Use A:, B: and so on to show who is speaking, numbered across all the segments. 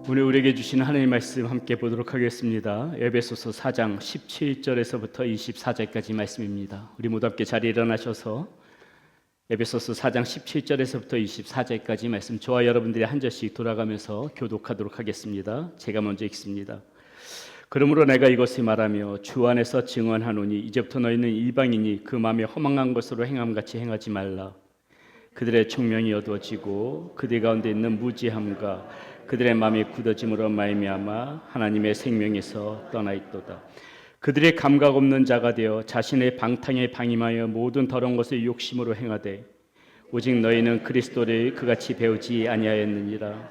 A: 오늘 우리에게 주신 하나님의 말씀 함께 보도록 하겠습니다. 에베소서 4장 17절에서부터 24절까지 말씀입니다. 우리 모두 함께 자리에 일어나셔서 에베소서 4장 17절에서부터 24절까지 말씀 저와 여러분들이 한 절씩 돌아가면서 교독하도록 하겠습니다. 제가 먼저 읽습니다. 그러므로 내가 이것을 말하며 주 안에서 증언하노니 이제부터 너희는 이방인이 그 마음에 허망한 것으로 행함같이 행하지 말라. 그들의 총명이 어두워지고 그들 가운데 있는 무지함과 그들의 마음이 굳어짐으로 말미암아 하나님의 생명에서 떠나 있도다. 그들의 감각 없는 자가 되어 자신의 방탕에 방임하여 모든 더러운 것을 욕심으로 행하되 오직 너희는 그리스도를 그같이 배우지 아니하였느니라.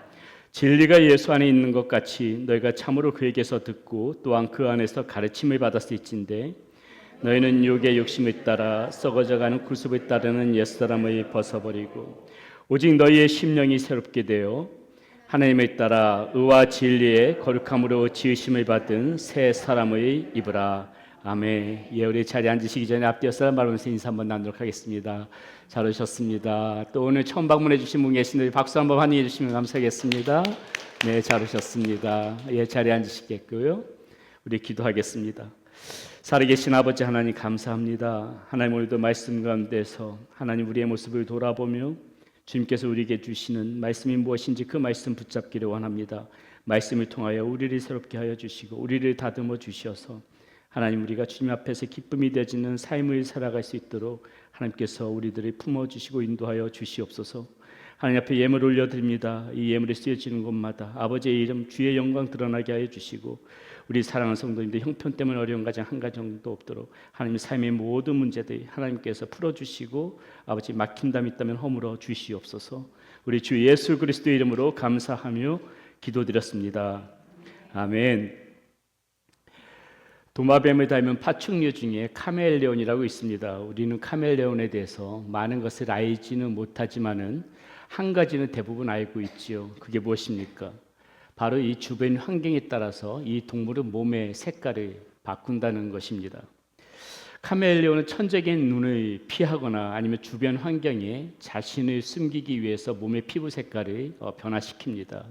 A: 진리가 예수 안에 있는 것 같이 너희가 참으로 그에게서 듣고 또한 그 안에서 가르침을 받았을진데 너희는 육의 욕심을 따라 썩어져가는 구습을 따르는 옛사람을 벗어버리고 오직 너희의 심령이 새롭게 되어 하나님을 따라 의와 진리의 거룩함으로 지으심을 받은 새 사람의 입으라. 아멘. 예, 우리 자리에 앉으시기 전에 앞뒤어서 말하면서 인사 한번 나누도록 하겠습니다. 잘 오셨습니다. 또 오늘 처음 방문해 주신 분 계신데 박수 한번 환영해 주시면 감사하겠습니다. 네, 잘 오셨습니다. 예, 자리에 앉으시겠고요. 우리 기도하겠습니다. 살아계신 아버지 하나님 감사합니다. 하나님 오늘도 말씀 가운데서 하나님 우리의 모습을 돌아보며 주님께서 우리에게 주시는 말씀이 무엇인지 그 말씀 붙잡기를 원합니다. 말씀을 통하여 우리를 새롭게 하여 주시고 우리를 다듬어 주셔서 하나님 우리가 주님 앞에서 기쁨이 되어지는 삶을 살아갈 수 있도록 하나님께서 우리들을 품어주시고 인도하여 주시옵소서. 하나님 앞에 예물 올려드립니다. 이 예물이 쓰여지는 곳마다 아버지의 이름 주의 영광 드러나게 하여 주시고 우리 사랑하는 성도님들 형편 때문에 어려운 가정 한 가정도 없도록 하나님의 삶의 모든 문제들 하나님께서 풀어주시고 아버지 막힌담이 있다면 허물어 주시옵소서. 우리 주 예수 그리스도의 이름으로 감사하며 기도드렸습니다. 아멘. 도마뱀을 닮은 파충류 중에 카멜레온이라고 있습니다. 우리는 카멜레온에 대해서 많은 것을 알지는 못하지만은 한 가지는 대부분 알고 있지요. 그게 무엇입니까? 바로 이 주변 환경에 따라서 이 동물은 몸의 색깔을 바꾼다는 것입니다. 카멜레온은 천적인 눈을 피하거나 아니면 주변 환경에 자신을 숨기기 위해서 몸의 피부 색깔을 변화시킵니다.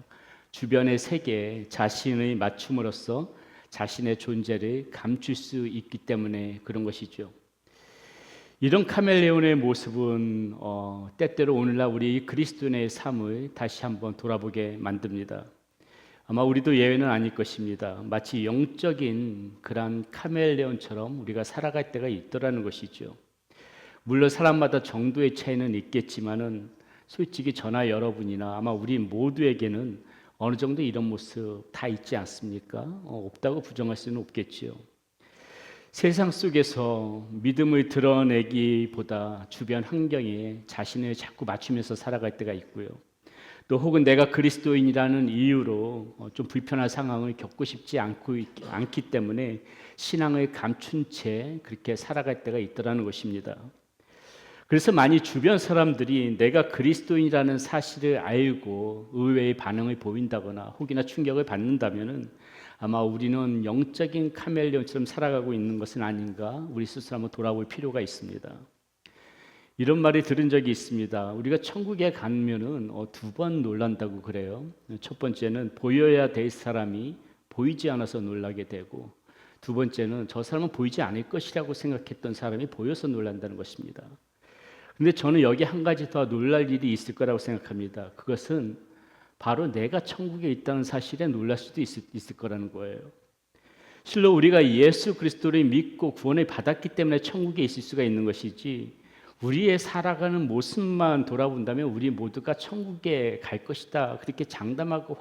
A: 주변의 색에 자신을 맞춤으로써 자신의 존재를 감출 수 있기 때문에 그런 것이죠. 이런 카멜레온의 모습은 때때로 오늘날 우리 그리스도인의 삶을 다시 한번 돌아보게 만듭니다. 아마 우리도 예외는 아닐 것입니다. 마치 영적인 그런 카멜레온처럼 우리가 살아갈 때가 있더라는 것이죠. 물론 사람마다 정도의 차이는 있겠지만은 솔직히 저나 여러분이나 아마 우리 모두에게는 어느 정도 이런 모습 다 있지 않습니까? 없다고 부정할 수는 없겠지요. 세상 속에서 믿음을 드러내기보다 주변 환경에 자신을 자꾸 맞추면서 살아갈 때가 있고요. 또 혹은 내가 그리스도인이라는 이유로 좀 불편한 상황을 겪고 싶지 않기 때문에 신앙을 감춘 채 그렇게 살아갈 때가 있더라는 것입니다. 그래서 많이 주변 사람들이 내가 그리스도인이라는 사실을 알고 의외의 반응을 보인다거나 혹이나 충격을 받는다면은 아마 우리는 영적인 카멜레온처럼 살아가고 있는 것은 아닌가 우리 스스로 한번 돌아볼 필요가 있습니다. 이런 말을 들은 적이 있습니다. 우리가 천국에 가면은 두 번 놀란다고 그래요. 첫 번째는 보여야 될 사람이 보이지 않아서 놀라게 되고 두 번째는 저 사람은 보이지 않을 것이라고 생각했던 사람이 보여서 놀란다는 것입니다. 근데 저는 여기 한 가지 더 놀랄 일이 있을 거라고 생각합니다. 그것은 바로 내가 천국에 있다는 사실에 놀랄 수도 있을 거라는 거예요. 실로 우리가 예수 그리스도를 믿고 구원을 받았기 때문에 천국에 있을 수가 있는 것이지 우리의 살아가는 모습만 돌아본다면 우리 모두가 천국에 갈 것이다. 그렇게 장담하고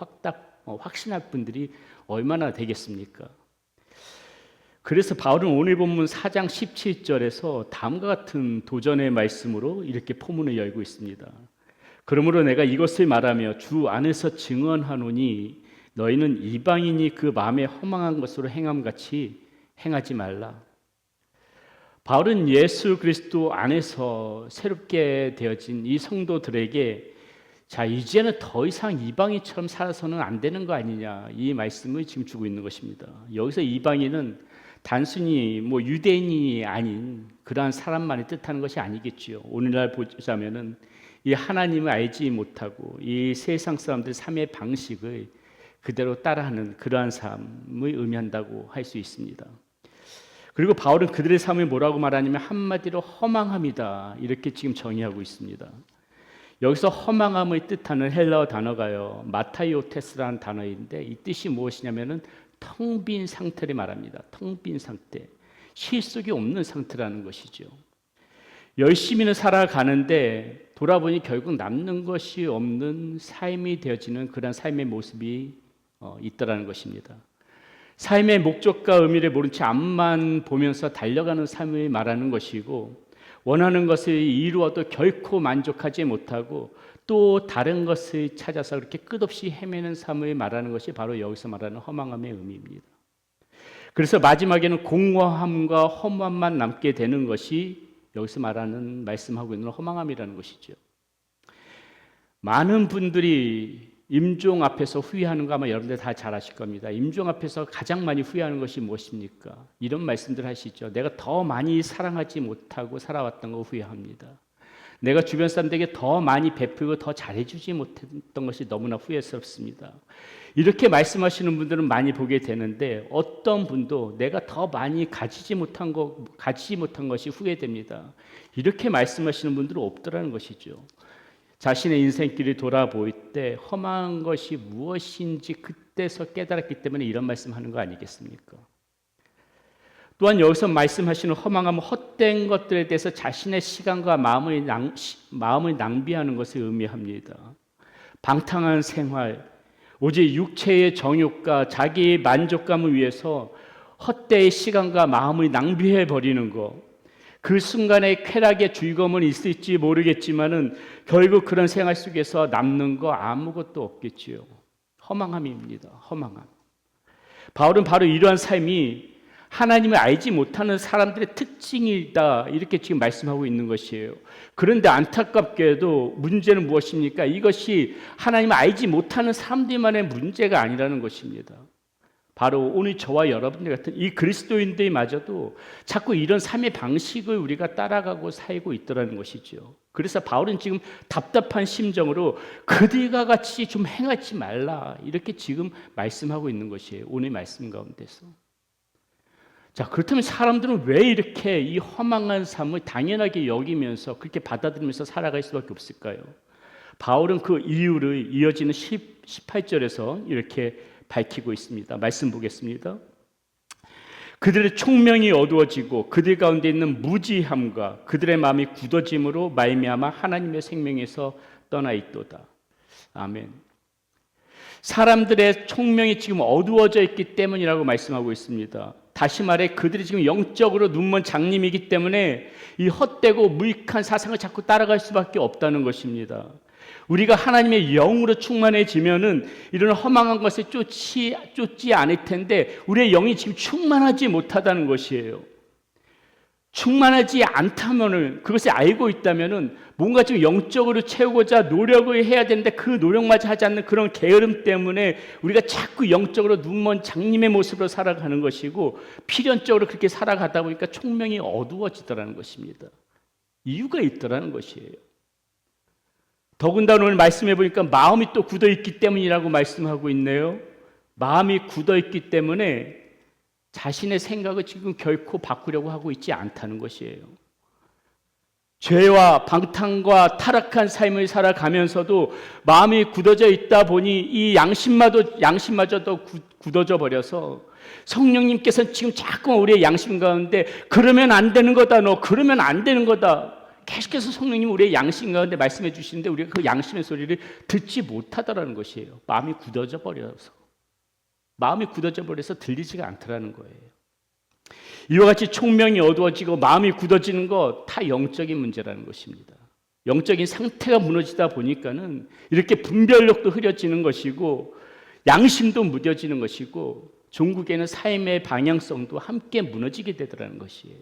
A: 확신할 분들이 얼마나 되겠습니까? 그래서 바울은 오늘 본문 4장 17절에서 다음과 같은 도전의 말씀으로 이렇게 포문을 열고 있습니다. 그러므로 내가 이것을 말하며 주 안에서 증언하노니 너희는 이방인이 그 마음에 허망한 것으로 행함같이 행하지 말라. 바울은 예수 그리스도 안에서 새롭게 되어진 이 성도들에게 자 이제는 더 이상 이방인처럼 살아서는 안 되는 거 아니냐 이 말씀을 지금 주고 있는 것입니다. 여기서 이방인은 단순히 유대인이 아닌 그러한 사람만을 뜻하는 것이 아니겠지요. 오늘날 보자면은 이 하나님을 알지 못하고 이 세상 사람들 삶의 방식을 그대로 따라하는 그러한 삶을 의미한다고 할 수 있습니다. 그리고 바울은 그들의 삶을 뭐라고 말하냐면 한마디로 허망함이다, 이렇게 지금 정의하고 있습니다. 여기서 허망함을 뜻하는 헬라어 단어가요, 마타이오테스라는 단어인데 이 뜻이 무엇이냐면은 텅 빈 상태를 말합니다. 텅 빈 상태, 실속이 없는 상태라는 것이죠. 열심히는 살아가는데 돌아보니 결국 남는 것이 없는 삶이 되어지는 그런 삶의 모습이 있다라는 것입니다. 삶의 목적과 의미를 모른 채 앞만 보면서 달려가는 삶을 말하는 것이고, 원하는 것을 이루어도 결코 만족하지 못하고 또 다른 것을 찾아서 그렇게 끝없이 헤매는 삶을 말하는 것이 바로 여기서 말하는 허망함의 의미입니다. 그래서 마지막에는 공허함과 허무함만 남게 되는 것이 여기서 말씀하고 있는 허망함이라는 것이죠. 많은 분들이 임종 앞에서 후회하는 거 아마 여러분들 다 잘 아실 겁니다. 임종 앞에서 가장 많이 후회하는 것이 무엇입니까? 이런 말씀들 하시죠. 내가 더 많이 사랑하지 못하고 살아왔던 거 후회합니다. 내가 주변 사람들에게 더 많이 베풀고 더 잘해주지 못했던 것이 너무나 후회스럽습니다. 이렇게 말씀하시는 분들은 많이 보게 되는데, 어떤 분도 내가 더 많이 가지지 못한 것이 후회됩니다. 이렇게 말씀하시는 분들은 없더라는 것이죠. 자신의 인생길을 돌아볼 때 험한 것이 무엇인지 그때서 깨달았기 때문에 이런 말씀하는 거 아니겠습니까? 또한 여기서 말씀하시는 허망함은 헛된 것들에 대해서 자신의 시간과 마음을 낭비하는 것을 의미합니다. 방탕한 생활, 오직 육체의 정욕과 자기의 만족감을 위해서 헛되이 시간과 마음을 낭비해 버리는 것, 그 순간의 쾌락의 즐거움은 있을지 모르겠지만은 결국 그런 생활 속에서 남는 거 아무것도 없겠지요. 허망함입니다. 허망함. 바울은 바로 이러한 삶이 하나님을 알지 못하는 사람들의 특징이다, 이렇게 지금 말씀하고 있는 것이에요. 그런데 안타깝게도 문제는 무엇입니까? 이것이 하나님을 알지 못하는 사람들만의 문제가 아니라는 것입니다. 바로 오늘 저와 여러분들 같은 이 그리스도인들마저도 자꾸 이런 삶의 방식을 우리가 따라가고 살고 있더라는 것이죠. 그래서 바울은 지금 답답한 심정으로 그들과 같이 좀 행하지 말라, 이렇게 지금 말씀하고 있는 것이에요. 오늘 말씀 가운데서. 자, 그렇다면 사람들은 왜 이렇게 이 허망한 삶을 당연하게 여기면서 그렇게 받아들이면서 살아갈 수밖에 없을까요? 바울은 그 이유를 이어지는 18절에서 이렇게 밝히고 있습니다. 말씀 보겠습니다. 그들의 총명이 어두워지고 그들 가운데 있는 무지함과 그들의 마음이 굳어짐으로 말미암아 하나님의 생명에서 떠나 있도다. 아멘. 사람들의 총명이 지금 어두워져 있기 때문이라고 말씀하고 있습니다. 다시 말해 그들이 지금 영적으로 눈먼 장님이기 때문에 이 헛되고 무익한 사상을 자꾸 따라갈 수밖에 없다는 것입니다. 우리가 하나님의 영으로 충만해지면은 이런 허망한 것에 쫓지 않을 텐데 우리의 영이 지금 충만하지 못하다는 것이에요. 충만하지 않다면은, 그것을 알고 있다면은 뭔가 지금 영적으로 채우고자 노력을 해야 되는데 그 노력마저 하지 않는 그런 게으름 때문에 우리가 자꾸 영적으로 눈먼 장님의 모습으로 살아가는 것이고, 필연적으로 그렇게 살아가다 보니까 총명이 어두워지더라는 것입니다. 이유가 있더라는 것이에요. 더군다나 오늘 말씀해 보니까 마음이 또 굳어 있기 때문이라고 말씀하고 있네요. 마음이 굳어 있기 때문에 자신의 생각을 지금 결코 바꾸려고 하고 있지 않다는 것이에요. 죄와 방탕과 타락한 삶을 살아가면서도 마음이 굳어져 있다 보니 이 양심마저도 굳어져 버려서 성령님께서는 지금 자꾸 우리의 양심 가운데 그러면 안 되는 거다, 너 그러면 안 되는 거다, 계속해서 성령님 우리의 양심 가운데 말씀해 주시는데 우리가 그 양심의 소리를 듣지 못하더라는 것이에요. 마음이 굳어져 버려서 들리지가 않더라는 거예요. 이와 같이 총명이 어두워지고 마음이 굳어지는 것 다 영적인 문제라는 것입니다. 영적인 상태가 무너지다 보니까는 이렇게 분별력도 흐려지는 것이고 양심도 무뎌지는 것이고 종국에는 삶의 방향성도 함께 무너지게 되더라는 것이에요.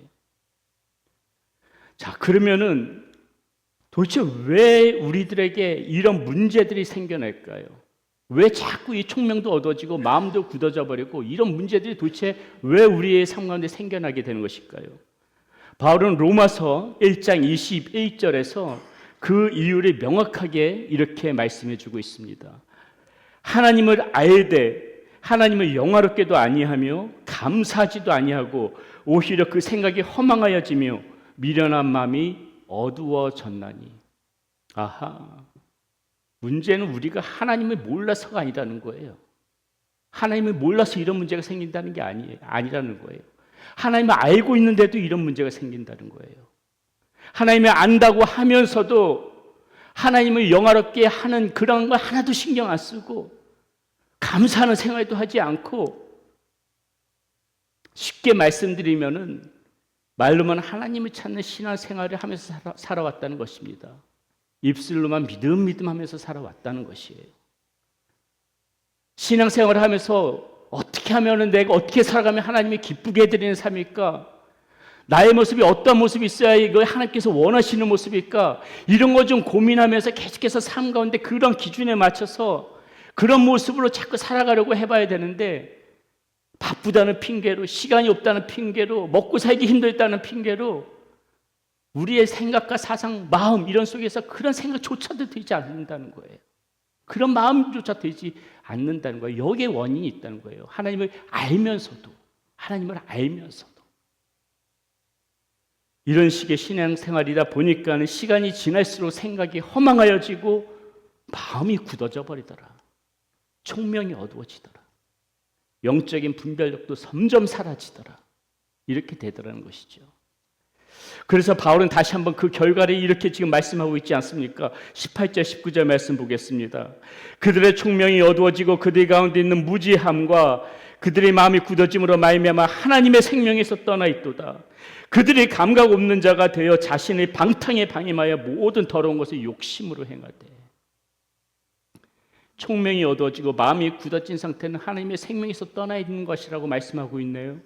A: 자, 그러면은 도대체 왜 우리들에게 이런 문제들이 생겨날까요? 왜 자꾸 이 총명도 어두워지고 마음도 굳어져 버리고 이런 문제들이 도대체 왜 우리의 삶 가운데 생겨나게 되는 것일까요? 바울은 로마서 1장 21절에서 그 이유를 명확하게 이렇게 말씀해 주고 있습니다. 하나님을 알되 하나님을 영화롭게도 아니하며 감사하지도 아니하고 오히려 그 생각이 허망하여지며 미련한 마음이 어두워졌나니. 아하, 문제는 우리가 하나님을 몰라서가 아니라는 거예요. 하나님을 몰라서 이런 문제가 생긴다는 게 아니라는 거예요. 하나님을 알고 있는데도 이런 문제가 생긴다는 거예요. 하나님을 안다고 하면서도 하나님을 영화롭게 하는 그런 거 하나도 신경 안 쓰고 감사하는 생활도 하지 않고, 쉽게 말씀드리면은 말로만 하나님을 찾는 신앙 생활을 하면서 살아왔다는 것입니다. 입술로만 믿음 하면서 살아왔다는 것이에요. 신앙 생활을 하면서 어떻게 하면은 내가 어떻게 살아가면 하나님이 기쁘게 해드리는 삶일까? 나의 모습이 어떤 모습이 있어야 이걸 하나님께서 원하시는 모습일까? 이런 거 좀 고민하면서 계속해서 삶 가운데 그런 기준에 맞춰서 그런 모습으로 자꾸 살아가려고 해봐야 되는데, 바쁘다는 핑계로, 시간이 없다는 핑계로, 먹고 살기 힘들다는 핑계로 우리의 생각과 사상, 마음 이런 속에서 그런 생각조차도 되지 않는다는 거예요. 그런 마음조차 되지 않는다는 거예요. 여기에 원인이 있다는 거예요. 하나님을 알면서도 이런 식의 신앙생활이다 보니까 시간이 지날수록 생각이 허망하여지고 마음이 굳어져 버리더라. 총명이 어두워지더라. 영적인 분별력도 점점 사라지더라. 이렇게 되더라는 것이죠. 그래서 바울은 다시 한번 그 결과를 이렇게 지금 말씀하고 있지 않습니까? 18절 19절 말씀 보겠습니다. 그들의 총명이 어두워지고 그들 가운데 있는 무지함과 그들의 마음이 굳어짐으로 말미암아 하나님의 생명에서 떠나 있도다. 그들이 감각 없는 자가 되어 자신의 방탕에 방임하여 모든 더러운 것을 욕심으로 행하되. 총명이 어두워지고 마음이 굳어진 상태는 하나님의 생명에서 떠나 있는 것이라고 말씀하고 있네요.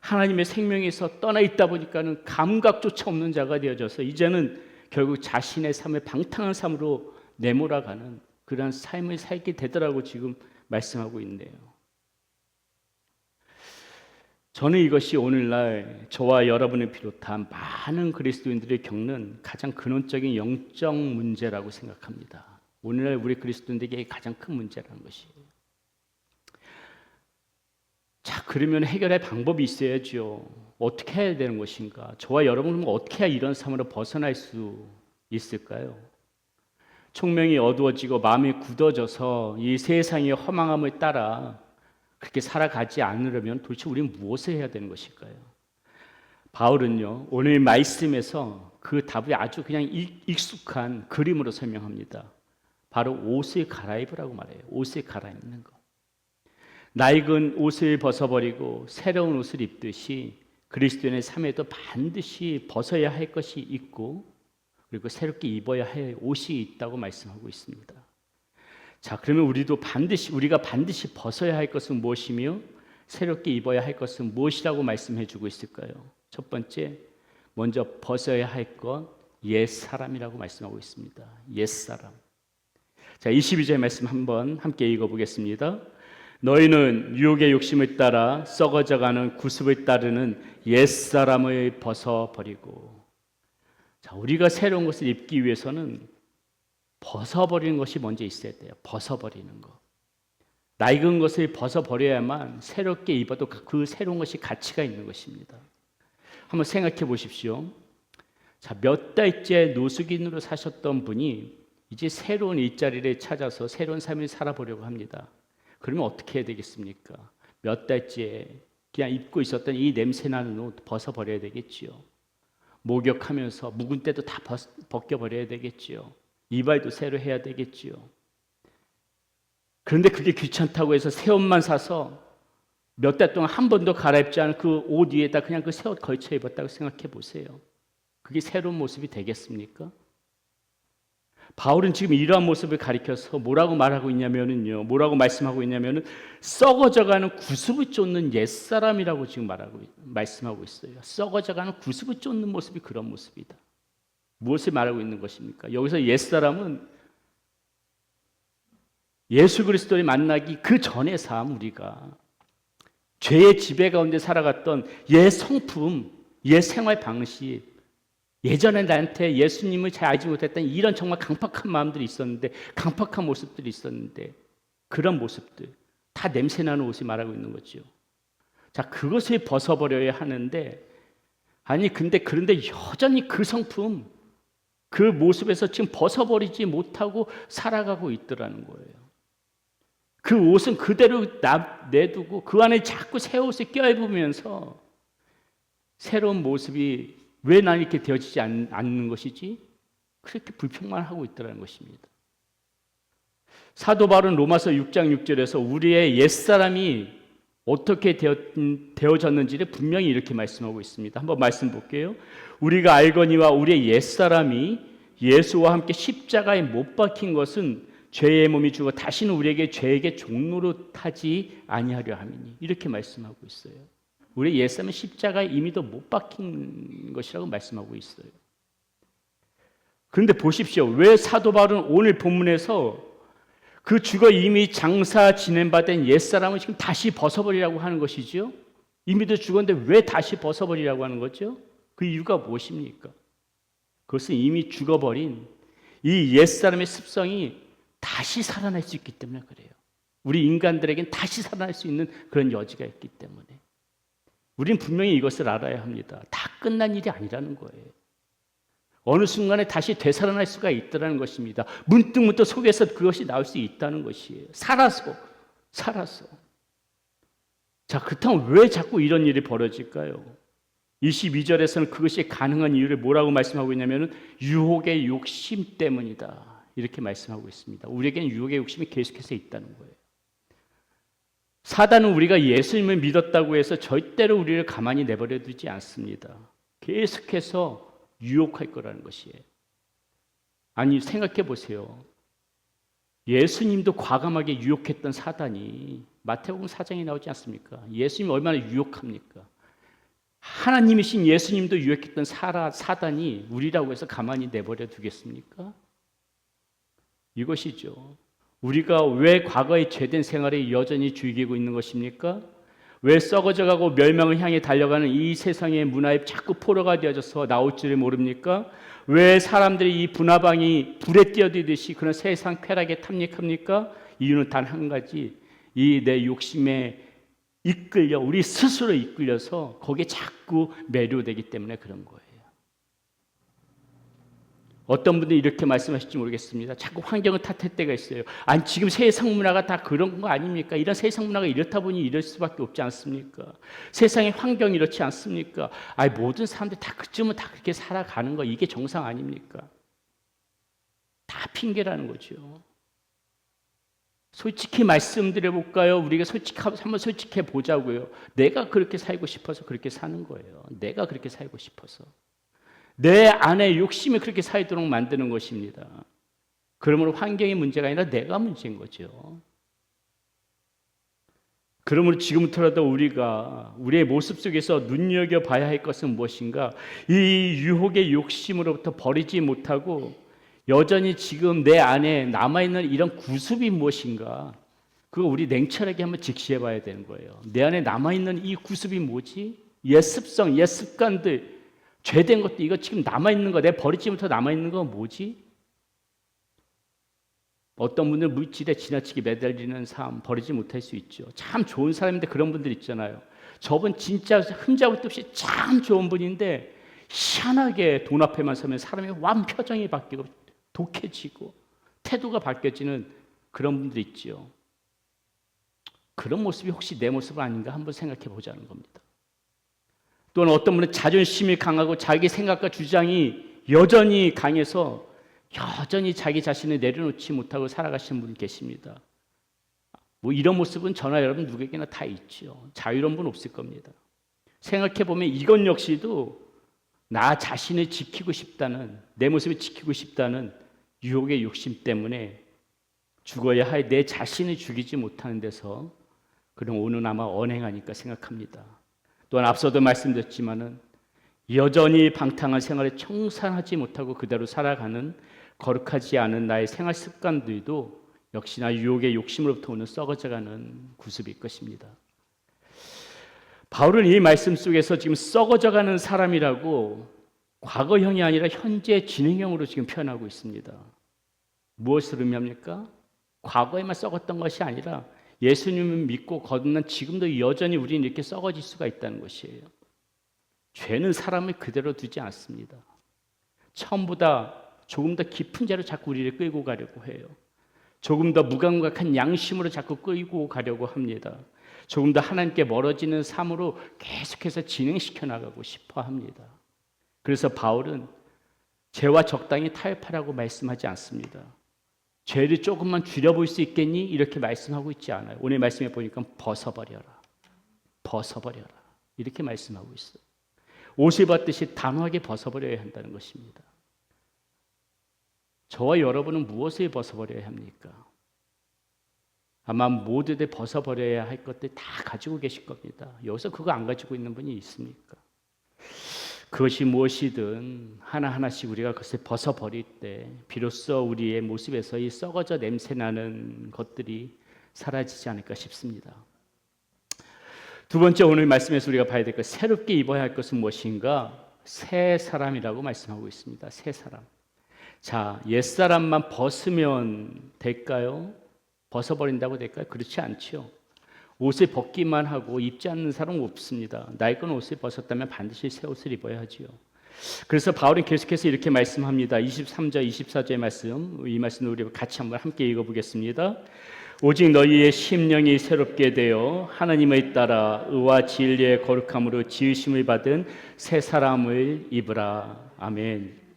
A: 하나님의 생명에서 떠나 있다 보니까는 감각조차 없는 자가 되어져서 이제는 결국 자신의 삶을 방탕한 삶으로 내몰아가는 그러한 삶을 살게 되더라고 지금 말씀하고 있네요. 저는 이것이 오늘날 저와 여러분을 비롯한 많은 그리스도인들이 겪는 가장 근원적인 영적 문제라고 생각합니다. 오늘날 우리 그리스도인들에게 가장 큰 문제라는 것이에요. 자, 그러면 해결할 방법이 있어야죠. 어떻게 해야 되는 것인가? 저와 여러분은 어떻게 해야 이런 삶으로 벗어날 수 있을까요? 총명이 어두워지고 마음이 굳어져서 이 세상의 허망함을 따라 그렇게 살아가지 않으려면 도대체 우리는 무엇을 해야 되는 것일까요? 바울은요, 오늘 말씀에서 그 답이 아주 그냥 익숙한 그림으로 설명합니다. 바로 옷을 갈아입으라고 말해요. 옷을 갈아입는 것. 낡은 옷을 벗어버리고 새로운 옷을 입듯이 그리스도인의 삶에도 반드시 벗어야 할 것이 있고, 그리고 새롭게 입어야 할 옷이 있다고 말씀하고 있습니다. 자, 그러면 우리가 반드시 벗어야 할 것은 무엇이며 새롭게 입어야 할 것은 무엇이라고 말씀해 주고 있을까요? 첫 번째, 먼저 벗어야 할 것, 옛사람이라고 말씀하고 있습니다. 옛사람. 자, 22절 말씀 한번 함께 읽어보겠습니다. 너희는 유혹의 욕심을 따라 썩어져가는 구습을 따르는 옛사람을 벗어버리고. 자, 우리가 새로운 것을 입기 위해서는 벗어버리는 것이 먼저 있어야 돼요. 벗어버리는 것. 낡은 것을 벗어버려야만 새롭게 입어도 그 새로운 것이 가치가 있는 것입니다. 한번 생각해 보십시오. 자, 몇 달째 노숙인으로 사셨던 분이 이제 새로운 일자리를 찾아서 새로운 삶을 살아보려고 합니다. 그러면 어떻게 해야 되겠습니까? 몇 달째 그냥 입고 있었던 이 냄새나는 옷 벗어버려야 되겠지요. 목욕하면서 묵은 때도 다 벗겨버려야 되겠지요. 이발도 새로 해야 되겠지요. 그런데 그게 귀찮다고 해서 새 옷만 사서 몇 달 동안 한 번도 갈아입지 않은 그 옷 위에다 그냥 그 새 옷 걸쳐 입었다고 생각해 보세요. 그게 새로운 모습이 되겠습니까? 바울은 지금 이러한 모습을 가리켜서 뭐라고 말씀하고 있냐면은 썩어져가는 구습을 쫓는 옛사람이라고 지금 말씀하고 있어요. 썩어져가는 구습을 쫓는 모습이 그런 모습이다. 무엇을 말하고 있는 것입니까? 여기서 옛사람은 예수 그리스도를 만나기 그 전의 삶, 우리가 죄의 지배 가운데 살아갔던 옛 성품, 옛 생활 방식, 예전에 나한테 예수님을 잘 알지 못했던 이런 정말 강팍한 마음들이 있었는데, 강팍한 모습들이 있었는데, 그런 모습들, 다 냄새나는 옷을 말하고 있는 거죠. 자, 그것을 벗어버려야 하는데, 아니 그런데 여전히 그 성품, 그 모습에서 지금 벗어버리지 못하고 살아가고 있더라는 거예요. 그 옷은 그대로 내두고 그 안에 자꾸 새 옷을 껴입으면서 새로운 모습이 왜 난 이렇게 되어지지 않는 것이지? 그렇게 불평만 하고 있더라는 것입니다. 사도 바울은 로마서 6장 6절에서 우리의 옛사람이 어떻게 되어졌는지를 분명히 이렇게 말씀하고 있습니다. 한번 말씀 볼게요. 우리가 알거니와 우리의 옛사람이 예수와 함께 십자가에 못 박힌 것은 죄의 몸이 죽어 다시는 우리에게 죄에게 종로로 타지 아니하려 함이니, 이렇게 말씀하고 있어요. 우리의 옛사람은 십자가에 이미 더 못 박힌 것이라고 말씀하고 있어요. 그런데 보십시오. 왜 사도 바울은 오늘 본문에서 그 죽어 이미 장사 지낸 바 된 옛사람을 지금 다시 벗어버리라고 하는 것이죠? 이미도 죽었는데 왜 다시 벗어버리라고 하는 거죠? 그 이유가 무엇입니까? 그것은 이미 죽어버린 이 옛사람의 습성이 다시 살아날 수 있기 때문에 그래요. 우리 인간들에겐 다시 살아날 수 있는 그런 여지가 있기 때문에. 우리는 분명히 이것을 알아야 합니다. 다 끝난 일이 아니라는 거예요. 어느 순간에 다시 되살아날 수가 있다는 것입니다. 문득 속에서 그것이 나올 수 있다는 것이에요. 살아서. 자, 그렇다면 왜 자꾸 이런 일이 벌어질까요? 22절에서는 그것이 가능한 이유를 뭐라고 말씀하고 있냐면 유혹의 욕심 때문이다, 이렇게 말씀하고 있습니다. 우리에게는 유혹의 욕심이 계속해서 있다는 거예요. 사단은 우리가 예수님을 믿었다고 해서 절대로 우리를 가만히 내버려 두지 않습니다. 계속해서 유혹할 거라는 것이에요. 아니, 생각해 보세요. 예수님도 과감하게 유혹했던 사단이 마태복음 4장에 나오지 않습니까? 예수님이 얼마나 유혹합니까? 하나님이신 예수님도 유혹했던 사단이 우리라고 해서 가만히 내버려 두겠습니까? 이것이죠. 우리가 왜 과거의 죄된 생활에 여전히 즐기고 있는 것입니까? 왜 썩어져가고 멸망을 향해 달려가는 이 세상의 문화에 자꾸 포로가 되어져서 나올 줄을 모릅니까? 왜 사람들이 이 분화방이 불에 뛰어들듯이 그런 세상 쾌락에 탐닉합니까? 이유는 단 한 가지, 이 내 욕심에 이끌려, 우리 스스로 이끌려서 거기에 자꾸 매료되기 때문에 그런 거예요. 어떤 분들이 이렇게 말씀하실지 모르겠습니다. 자꾸 환경을 탓할 때가 있어요. 아니, 지금 세상 문화가 다 그런 거 아닙니까? 이런 세상 문화가 이렇다 보니 이럴 수밖에 없지 않습니까? 세상의 환경이 이렇지 않습니까? 아니, 모든 사람들 다 그쯤은 다 그렇게 살아가는 거, 이게 정상 아닙니까? 다 핑계라는 거죠. 솔직히 말씀드려 볼까요? 우리가 한번 솔직해 보자고요. 내가 그렇게 살고 싶어서 그렇게 사는 거예요. 내가 그렇게 살고 싶어서. 내 안에 욕심이 그렇게 살도록 만드는 것입니다. 그러므로 환경의 문제가 아니라 내가 문제인 거죠. 그러므로 지금부터라도 우리가 우리의 모습 속에서 눈여겨봐야 할 것은 무엇인가? 이 유혹의 욕심으로부터 버리지 못하고 여전히 지금 내 안에 남아있는 이런 구습이 무엇인가? 그거 우리 냉철하게 한번 직시해봐야 되는 거예요. 내 안에 남아있는 이 구습이 뭐지? 옛 습성, 옛 습관들, 죄된 것도 이거 지금 남아있는 거, 내가 버리지 못하고 남아있는 거 뭐지? 어떤 분들은 물질에 지나치게 매달리는 삶 버리지 못할 수 있죠. 참 좋은 사람인데 그런 분들 있잖아요. 저분 진짜 흠잡을 데 없이 참 좋은 분인데 희한하게 돈 앞에만 서면 사람의 완 표정이 바뀌고 독해지고 태도가 바뀌어지는 그런 분들 있죠. 그런 모습이 혹시 내 모습 아닌가 한번 생각해 보자는 겁니다. 또는 어떤 분은 자존심이 강하고 자기 생각과 주장이 여전히 강해서 여전히 자기 자신을 내려놓지 못하고 살아가시는 분 계십니다. 뭐 이런 모습은 저나 여러분 누구에게나 다 있죠. 자유로운 분 없을 겁니다. 생각해 보면 이것 역시도 나 자신을 지키고 싶다는, 내 모습을 지키고 싶다는 유혹의 욕심 때문에 죽어야 할 내 자신을 죽이지 못하는 데서 그런 오누나마 언행하니까 생각합니다. 또한 앞서도 말씀드렸지만은 여전히 방탕한 생활에 청산하지 못하고 그대로 살아가는 거룩하지 않은 나의 생활 습관들도 역시나 유혹의 욕심으로부터 오는 썩어져가는 구습일 것입니다. 바울은 이 말씀 속에서 지금 썩어져가는 사람이라고 과거형이 아니라 현재 진행형으로 지금 표현하고 있습니다. 무엇을 의미합니까? 과거에만 썩었던 것이 아니라 예수님을 믿고 거듭난 지금도 여전히 우리는 이렇게 썩어질 수가 있다는 것이에요. 죄는 사람을 그대로 두지 않습니다. 처음보다 조금 더 깊은 죄로 자꾸 우리를 끌고 가려고 해요. 조금 더 무감각한 양심으로 자꾸 끌고 가려고 합니다. 조금 더 하나님께 멀어지는 삶으로 계속해서 진행시켜 나가고 싶어 합니다. 그래서 바울은 죄와 적당히 타협하라고 말씀하지 않습니다. 죄를 조금만 줄여볼 수 있겠니? 이렇게 말씀하고 있지 않아요. 오늘 말씀에 보니까 벗어버려라. 벗어버려라. 이렇게 말씀하고 있어요. 옷을 벗듯이 단호하게 벗어버려야 한다는 것입니다. 저와 여러분은 무엇을 벗어버려야 합니까? 아마 모두들 벗어버려야 할 것들 다 가지고 계실 겁니다. 여기서 그거 안 가지고 있는 분이 있습니까? 그것이 무엇이든 하나하나씩 우리가 그것을 벗어버릴 때 비로소 우리의 모습에서 이 썩어져 냄새나는 것들이 사라지지 않을까 싶습니다. 두 번째 오늘 말씀에서 우리가 봐야 될 것, 새롭게 입어야 할 것은 무엇인가? 새 사람이라고 말씀하고 있습니다. 새 사람. 자, 옛사람만 벗으면 될까요? 벗어버린다고 될까요? 그렇지 않죠. 옷을 벗기만 하고 입지 않는 사람은 없습니다. 낡은 옷을 벗었다면 반드시 새 옷을 입어야 하지요. 그래서 바울은 계속해서 이렇게 말씀합니다. 23절, 24절의 말씀, 이 말씀을 우리 같이 한번 함께 읽어보겠습니다. 오직 너희의 심령이 새롭게 되어 하나님의 따라 의와 진리의 거룩함으로 지으심을 받은 새 사람을 입으라. 아멘.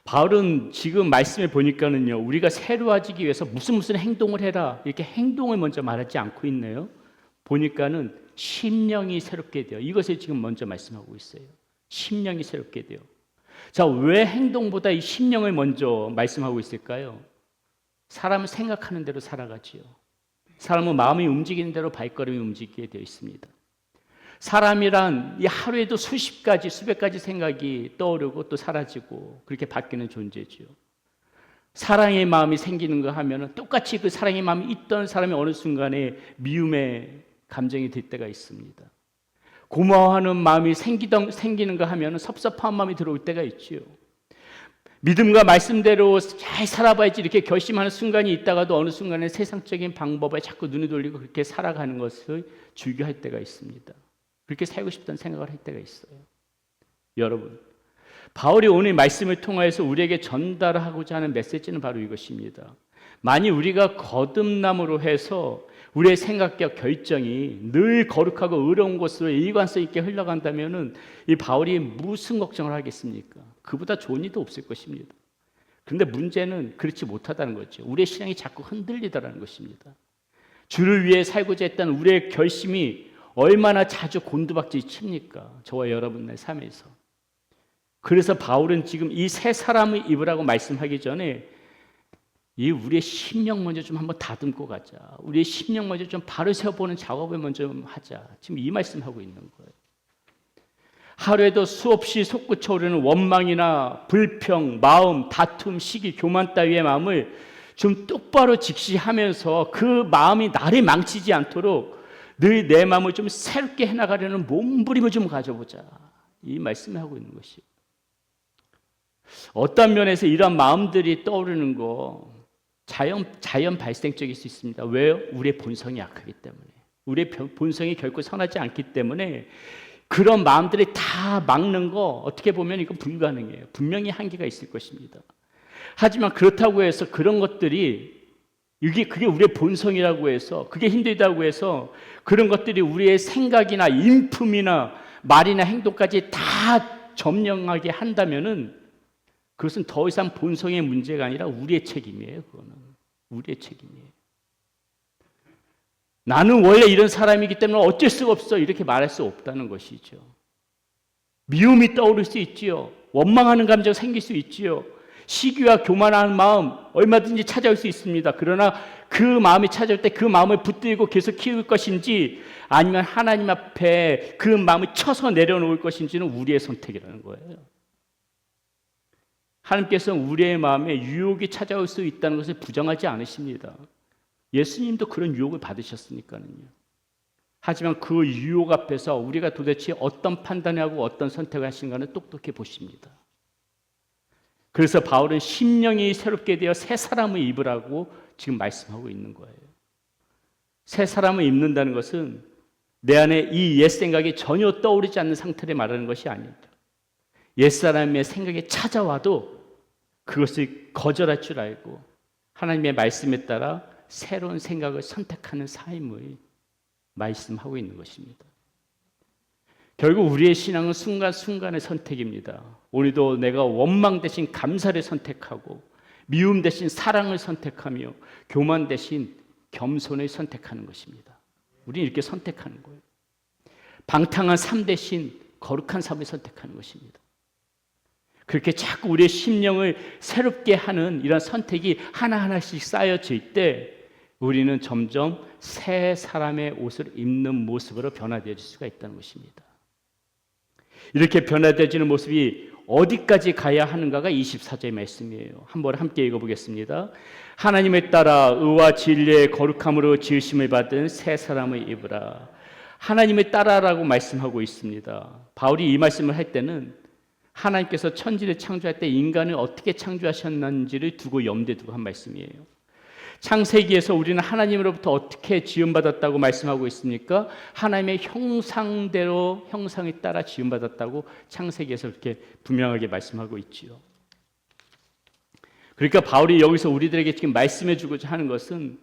A: 바울은 지금 말씀을 보니까는요, 우리가 새로워지기 위해서 무슨 행동을 해라 이렇게 행동을 먼저 말하지 않고 있네요. 보니까는 심령이 새롭게 되어, 이것을 지금 먼저 말씀하고 있어요. 심령이 새롭게 되어. 자, 왜 행동보다 이 심령을 먼저 말씀하고 있을까요? 사람은 생각하는 대로 살아가지요. 사람은 마음이 움직이는 대로 발걸음이 움직이게 되어 있습니다. 사람이란 이 하루에도 수십 가지, 수백 가지 생각이 떠오르고 또 사라지고 그렇게 바뀌는 존재죠. 사랑의 마음이 생기는 거 하면은 똑같이 그 사랑의 마음이 있던 사람이 어느 순간에 미움의 감정이 들 때가 있습니다. 고마워하는 마음이 생기는 거 하면은 섭섭한 마음이 들어올 때가 있지요. 믿음과 말씀대로 잘 살아봐야지 이렇게 결심하는 순간이 있다가도 어느 순간에 세상적인 방법에 자꾸 눈이 돌리고 그렇게 살아가는 것을 즐겨할 때가 있습니다. 그렇게 살고 싶다는 생각을 할 때가 있어요. 여러분, 바울이 오늘 말씀을 통하여서 우리에게 전달하고자 하는 메시지는 바로 이것입니다. 만일 우리가 거듭남으로 해서 우리의 생각과 결정이 늘 거룩하고 의로운 곳으로 일관성 있게 흘러간다면 이 바울이 무슨 걱정을 하겠습니까? 그보다 좋은 일도 없을 것입니다. 그런데 문제는 그렇지 못하다는 거죠. 우리의 신앙이 자꾸 흔들리더라는 것입니다. 주를 위해 살고자 했던 우리의 결심이 얼마나 자주 곤두박질 칩니까? 저와 여러분의 삶에서. 그래서 바울은 지금 이 새 사람을 입으라고 말씀하기 전에 이 우리의 심령 먼저 좀 한번 다듬고 가자. 우리의 심령 먼저 좀 바로 세워보는 작업을 먼저 좀 하자. 지금 이 말씀하고 있는 거예요. 하루에도 수없이 솟구쳐 오르는 원망이나 불평, 마음, 다툼, 시기, 교만 따위의 마음을 좀 똑바로 직시하면서 그 마음이 나를 망치지 않도록 늘 내 마음을 좀 새롭게 해나가려는 몸부림을 좀 가져보자. 이 말씀을 하고 있는 것이에요. 어떤 면에서 이런 마음들이 떠오르는 거 자연 발생적일 수 있습니다. 왜요? 우리의 본성이 약하기 때문에. 우리의 본성이 결코 선하지 않기 때문에 그런 마음들이 다 막는 거 어떻게 보면 이건 불가능해요. 분명히 한계가 있을 것입니다. 하지만 그렇다고 해서 그런 것들이 그게 우리의 본성이라고 해서 그게 힘들다고 해서 그런 것들이 우리의 생각이나 인품이나 말이나 행동까지 다 점령하게 한다면은 그것은 더 이상 본성의 문제가 아니라 우리의 책임이에요. 그거는 우리의 책임이에요. 나는 원래 이런 사람이기 때문에 어쩔 수가 없어 이렇게 말할 수 없다는 것이죠. 미움이 떠오를 수 있지요. 원망하는 감정 생길 수 있지요. 시기와 교만한 마음 얼마든지 찾아올 수 있습니다. 그러나 그 마음이 찾아올 때 그 마음을 붙들고 계속 키울 것인지 아니면 하나님 앞에 그 마음을 쳐서 내려놓을 것인지는 우리의 선택이라는 거예요. 하나님께서는 우리의 마음에 유혹이 찾아올 수 있다는 것을 부정하지 않으십니다. 예수님도 그런 유혹을 받으셨으니까요. 하지만 그 유혹 앞에서 우리가 도대체 어떤 판단을 하고 어떤 선택을 하신가는 똑똑히 보십니다. 그래서 바울은 심령이 새롭게 되어 새 사람을 입으라고 지금 말씀하고 있는 거예요. 새 사람을 입는다는 것은 내 안에 이 옛 생각이 전혀 떠오르지 않는 상태를 말하는 것이 아닙니다. 옛 사람의 생각이 찾아와도 그것을 거절할 줄 알고 하나님의 말씀에 따라 새로운 생각을 선택하는 삶을 말씀하고 있는 것입니다. 결국 우리의 신앙은 순간순간의 선택입니다. 오늘도 내가 원망 대신 감사를 선택하고 미움 대신 사랑을 선택하며 교만 대신 겸손을 선택하는 것입니다. 우리는 이렇게 선택하는 거예요. 방탕한 삶 대신 거룩한 삶을 선택하는 것입니다. 그렇게 자꾸 우리의 심령을 새롭게 하는 이런 선택이 하나하나씩 쌓여질 때 우리는 점점 새 사람의 옷을 입는 모습으로 변화되어질 수가 있다는 것입니다. 이렇게 변화되어지는 모습이 어디까지 가야 하는가가 24절의 말씀이에요. 한번 함께 읽어보겠습니다. 하나님을 따라 의와 진리의 거룩함으로 지으심을 받은 새 사람을 입으라. 하나님을 따라라고 말씀하고 있습니다. 바울이 이 말씀을 할 때는 하나님께서 천지를 창조할 때 인간을 어떻게 창조하셨는지를 두고 염두에 두고 한 말씀이에요. 창세기에서 우리는 하나님으로부터 어떻게 지음받았다고 말씀하고 있습니까? 하나님의 형상대로 형상에 따라 지음받았다고 창세기에서 이렇게 분명하게 말씀하고 있지요. 그러니까 바울이 여기서 우리들에게 지금 말씀해 주고자 하는 것은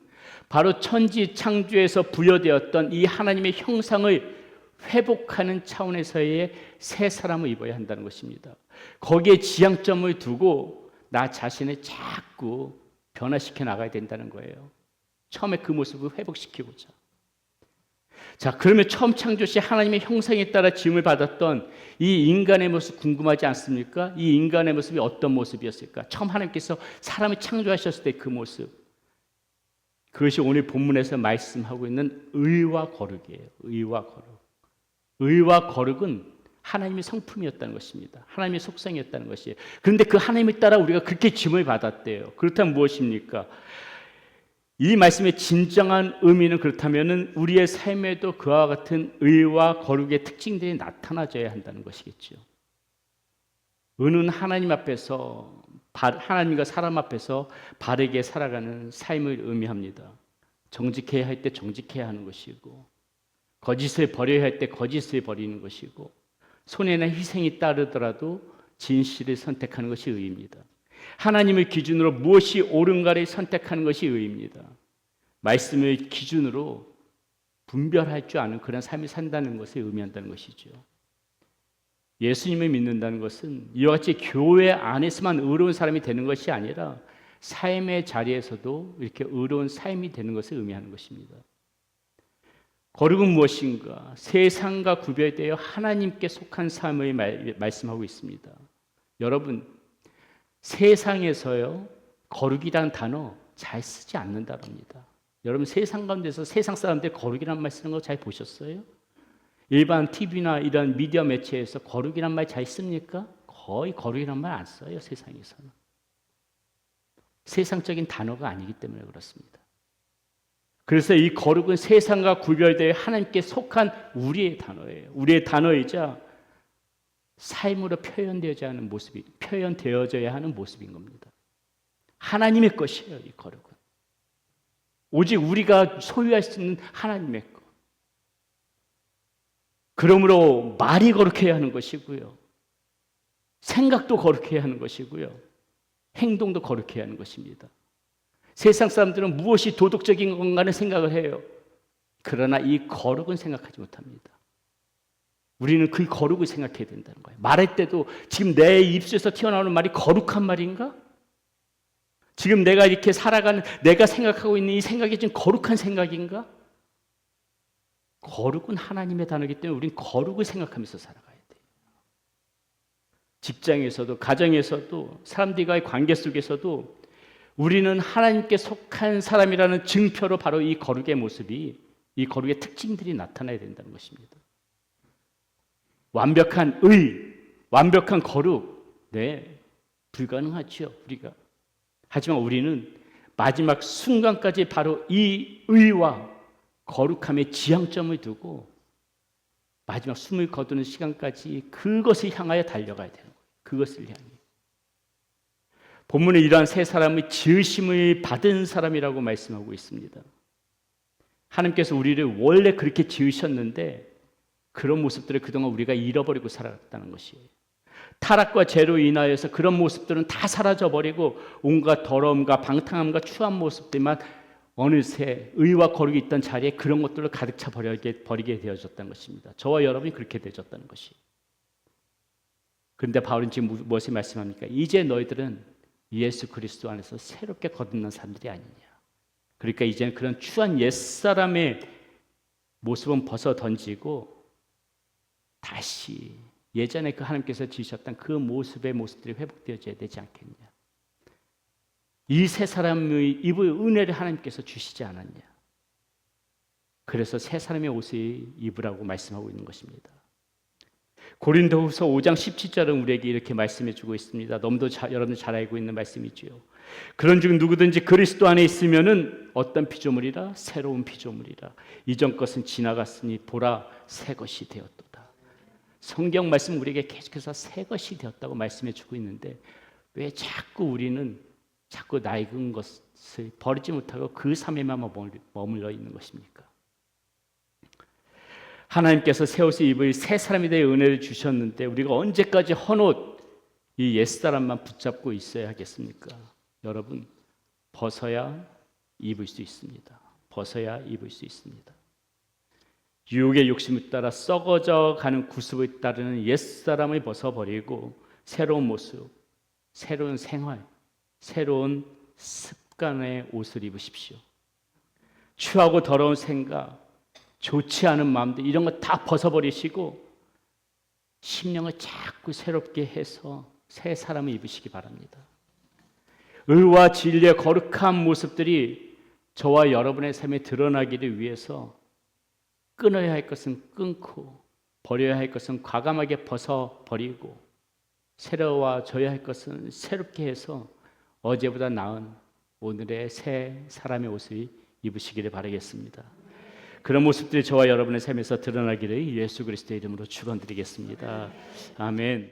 A: 바로 천지 창조에서 부여되었던 이 하나님의 형상을 회복하는 차원에서의 새 사람을 입어야 한다는 것입니다. 거기에 지향점을 두고 나 자신을 자꾸 변화시켜 나가야 된다는 거예요. 처음에 그 모습을 회복시키고자. 자, 그러면 처음 창조 시 하나님의 형상에 따라 지음을 받았던 이 인간의 모습 궁금하지 않습니까? 이 인간의 모습이 어떤 모습이었을까? 처음 하나님께서 사람을 창조하셨을 때 그 모습. 그것이 오늘 본문에서 말씀하고 있는 의와 거룩이에요. 의와 거룩. 의와 거룩은 하나님의 성품이었다는 것입니다. 하나님의 속성이었다는 것이에요. 그런데 그 하나님을 따라 우리가 그렇게 지음을 받았대요. 그렇다면 무엇입니까? 이 말씀의 진정한 의미는 그렇다면 우리의 삶에도 그와 같은 의와 거룩의 특징들이 나타나져야 한다는 것이겠죠. 의는 하나님 앞에서 하나님과 사람 앞에서 바르게 살아가는 삶을 의미합니다. 정직해야 할 때 정직해야 하는 것이고 거짓을 버려야 할 때 거짓을 버리는 것이고 손해나 희생이 따르더라도 진실을 선택하는 것이 의입니다. 하나님을 기준으로 무엇이 옳은가를 선택하는 것이 의입니다. 말씀을 기준으로 분별할 줄 아는 그런 삶을 산다는 것을 의미한다는 것이죠. 예수님을 믿는다는 것은 이와 같이 교회 안에서만 의로운 사람이 되는 것이 아니라 삶의 자리에서도 이렇게 의로운 삶이 되는 것을 의미하는 것입니다. 거룩은 무엇인가? 세상과 구별되어 하나님께 속한 삶을 말씀하고 있습니다. 여러분, 세상에서요 거룩이라는 단어 잘 쓰지 않는다랍니다. 여러분 세상 가운데서 세상 사람들 거룩이라는 말 쓰는 거 잘 보셨어요? 일반 TV나 이런 미디어 매체에서 거룩이란 말 잘 씁니까? 거의 거룩이란 말 안 써요. 세상에서는. 세상적인 단어가 아니기 때문에 그렇습니다. 그래서 이 거룩은 세상과 구별되어 하나님께 속한 우리의 단어예요. 우리의 단어이자 삶으로 표현되어져야 하는 모습인 겁니다. 하나님의 것이에요, 이 거룩은. 오직 우리가 소유할 수 있는 하나님의 것. 그러므로 말이 거룩해야 하는 것이고요. 생각도 거룩해야 하는 것이고요. 행동도 거룩해야 하는 것입니다. 세상 사람들은 무엇이 도덕적인 건가는 생각을 해요. 그러나 이 거룩은 생각하지 못합니다. 우리는 그 거룩을 생각해야 된다는 거예요. 말할 때도 지금 내 입술에서 튀어나오는 말이 거룩한 말인가? 지금 내가 이렇게 살아가는, 내가 생각하고 있는 이 생각이 지금 거룩한 생각인가? 거룩은 하나님의 단어이기 때문에 우리는 거룩을 생각하면서 살아가야 돼요. 직장에서도, 가정에서도, 사람들과의 관계 속에서도 우리는 하나님께 속한 사람이라는 증표로 바로 이 거룩의 모습이, 이 거룩의 특징들이 나타나야 된다는 것입니다. 완벽한 의, 완벽한 거룩, 네, 불가능하죠, 우리가. 하지만 우리는 마지막 순간까지 바로 이 의와 거룩함의 지향점을 두고 마지막 숨을 거두는 시간까지 그것을 향하여 달려가야 되는 거예요. 그것을 향해. 본문에 이러한 세 사람의 지으심을 받은 사람이라고 말씀하고 있습니다. 하나님께서 우리를 원래 그렇게 지으셨는데 그런 모습들을 그동안 우리가 잃어버리고 살아갔다는 것이에요. 타락과 죄로 인하여서 그런 모습들은 다 사라져버리고 온갖 더러움과 방탕함과 추한 모습들만 어느새 의와 거룩이 있던 자리에 그런 것들을 가득 차 버리게 되어졌다는 것입니다. 저와 여러분이 그렇게 되어졌다는 것이. 그런데 바울은 지금 무엇을 말씀합니까? 이제 너희들은 예수 그리스도 안에서 새롭게 거듭난 사람들이 아니냐. 그러니까 이제는 그런 추한 옛사람의 모습은 벗어 던지고 다시 예전에 그 하나님께서 지으셨던 그 모습들이 회복되어져야 되지 않겠냐. 이 세 사람의 입을 은혜를 하나님께서 주시지 않았냐. 그래서 세 사람의 옷을 입으라고 말씀하고 있는 것입니다. 고린도후서 5장 17절은 우리에게 이렇게 말씀해 주고 있습니다. 너무도 여러분들 잘 알고 있는 말씀이지요. 그런즉 누구든지 그리스도 안에 있으면은 어떤 피조물이라? 새로운 피조물이라. 이전 것은 지나갔으니 보라 새 것이 되었도다. 성경 말씀 우리에게 계속해서 새 것이 되었다고 말씀해 주고 있는데 왜 자꾸 우리는 자꾸 낡은 것을 버리지 못하고 그 삶에만 머물러 있는 것입니까? 하나님께서 새 옷을 입을 새 사람에 대해 은혜를 주셨는데 우리가 언제까지 헌옷 이 옛사람만 붙잡고 있어야 하겠습니까? 여러분, 벗어야 입을 수 있습니다. 벗어야 입을 수 있습니다. 유혹의 욕심을 따라 썩어져 가는 구습을 따르는 옛사람을 벗어버리고 새로운 모습, 새로운 생활, 새로운 습관의 옷을 입으십시오. 추하고 더러운 생각, 좋지 않은 마음들 이런 거 다 벗어버리시고 심령을 자꾸 새롭게 해서 새 사람을 입으시기 바랍니다. 의와 진리의 거룩한 모습들이 저와 여러분의 삶에 드러나기를 위해서 끊어야 할 것은 끊고 버려야 할 것은 과감하게 벗어버리고 새로워져야 할 것은 새롭게 해서 어제보다 나은 오늘의 새 사람의 옷을 입으시기를 바라겠습니다. 그런 모습들이 저와 여러분의 삶에서 드러나기를 예수 그리스도의 이름으로 축원드리겠습니다. 아멘.